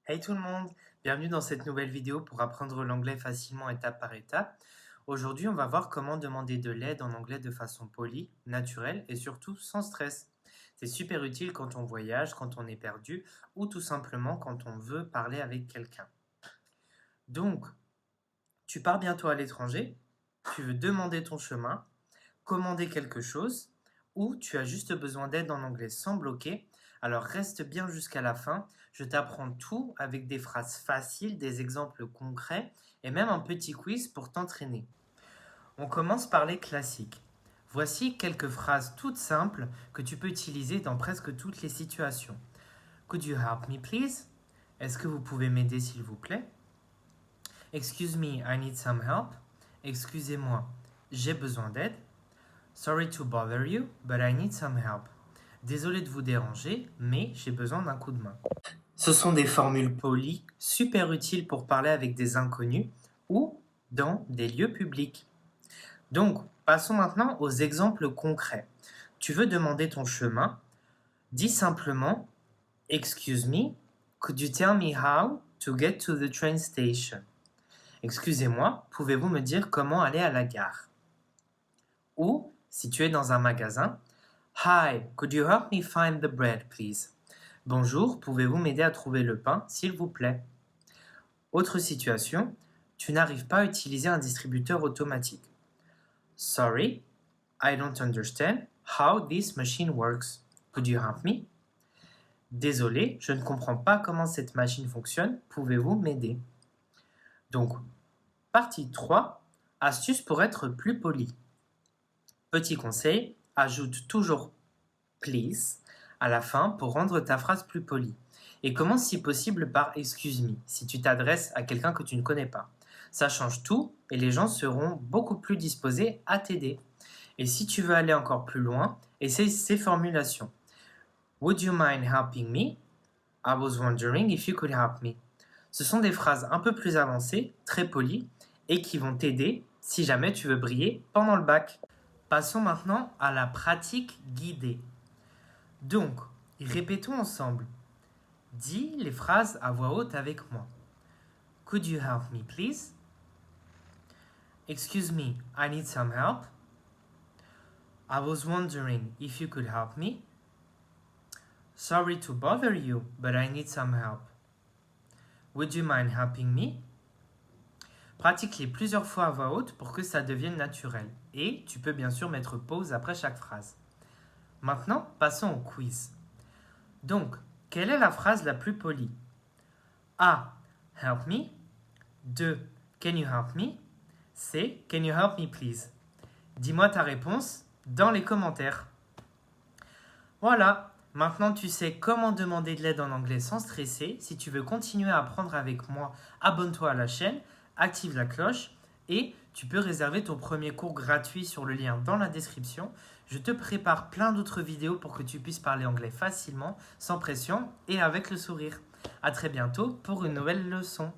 Hey tout le monde, bienvenue dans cette nouvelle vidéo pour apprendre l'anglais facilement étape par étape. Aujourd'hui, on va voir comment demander de l'aide en anglais de façon polie, naturelle et surtout sans stress. C'est super utile quand on voyage, quand on est perdu ou tout simplement quand on veut parler avec quelqu'un. Donc, tu pars bientôt à l'étranger, tu veux demander ton chemin, commander quelque chose ou tu as juste besoin d'aide en anglais sans bloquer, alors reste bien jusqu'à la fin. Je t'apprends tout avec des phrases faciles, des exemples concrets et même un petit quiz pour t'entraîner. On commence par les classiques. Voici quelques phrases toutes simples que tu peux utiliser dans presque toutes les situations. Could you help me please? Est-ce que vous pouvez m'aider s'il vous plaît? Excuse me, I need some help. Excusez-moi, j'ai besoin d'aide. Sorry to bother you, but I need some help. Désolé de vous déranger, mais j'ai besoin d'un coup de main. Ce sont des formules polies, super utiles pour parler avec des inconnus ou dans des lieux publics. Donc, passons maintenant aux exemples concrets. Tu veux demander ton chemin, dis simplement « Excuse me, could you tell me how to get to the train station ?» Excusez-moi, pouvez-vous me dire comment aller à la gare? Ou, si tu es dans un magasin, Hi, could you help me find the bread, please? Bonjour, pouvez-vous m'aider à trouver le pain, s'il vous plaît? Autre situation, tu n'arrives pas à utiliser un distributeur automatique. Sorry, I don't understand how this machine works. Could you help me? Désolé, je ne comprends pas comment cette machine fonctionne. Pouvez-vous m'aider? Donc, partie 3, astuces pour être plus poli. Petit conseil, ajoute toujours please à la fin pour rendre ta phrase plus polie. Et commence si possible par excuse me si tu t'adresses à quelqu'un que tu ne connais pas. Ça change tout et les gens seront beaucoup plus disposés à t'aider. Et si tu veux aller encore plus loin, essaye ces formulations. Would you mind helping me? I was wondering if you could help me. Ce sont des phrases un peu plus avancées, très polies et qui vont t'aider si jamais tu veux briller pendant le bac. Passons maintenant à la pratique guidée. Donc, répétons ensemble. Dis les phrases à voix haute avec moi. Could you help me, please? Excuse me, I need some help. I was wondering if you could help me. Sorry to bother you, but I need some help. Would you mind helping me? Pratique-les plusieurs fois à voix haute pour que ça devienne naturel. Et tu peux bien sûr mettre pause après chaque phrase. Maintenant, passons au quiz. Donc, quelle est la phrase la plus polie? A. Help me. 2. Can you help me? C. Can you help me please? Dis-moi ta réponse dans les commentaires. Voilà, maintenant tu sais comment demander de l'aide en anglais sans stresser. Si tu veux continuer à apprendre avec moi, abonne-toi à la chaîne, active la cloche et tu peux réserver ton premier cours gratuit sur le lien dans la description. Je te prépare plein d'autres vidéos pour que tu puisses parler anglais facilement, sans pression et avec le sourire. À très bientôt pour une nouvelle leçon.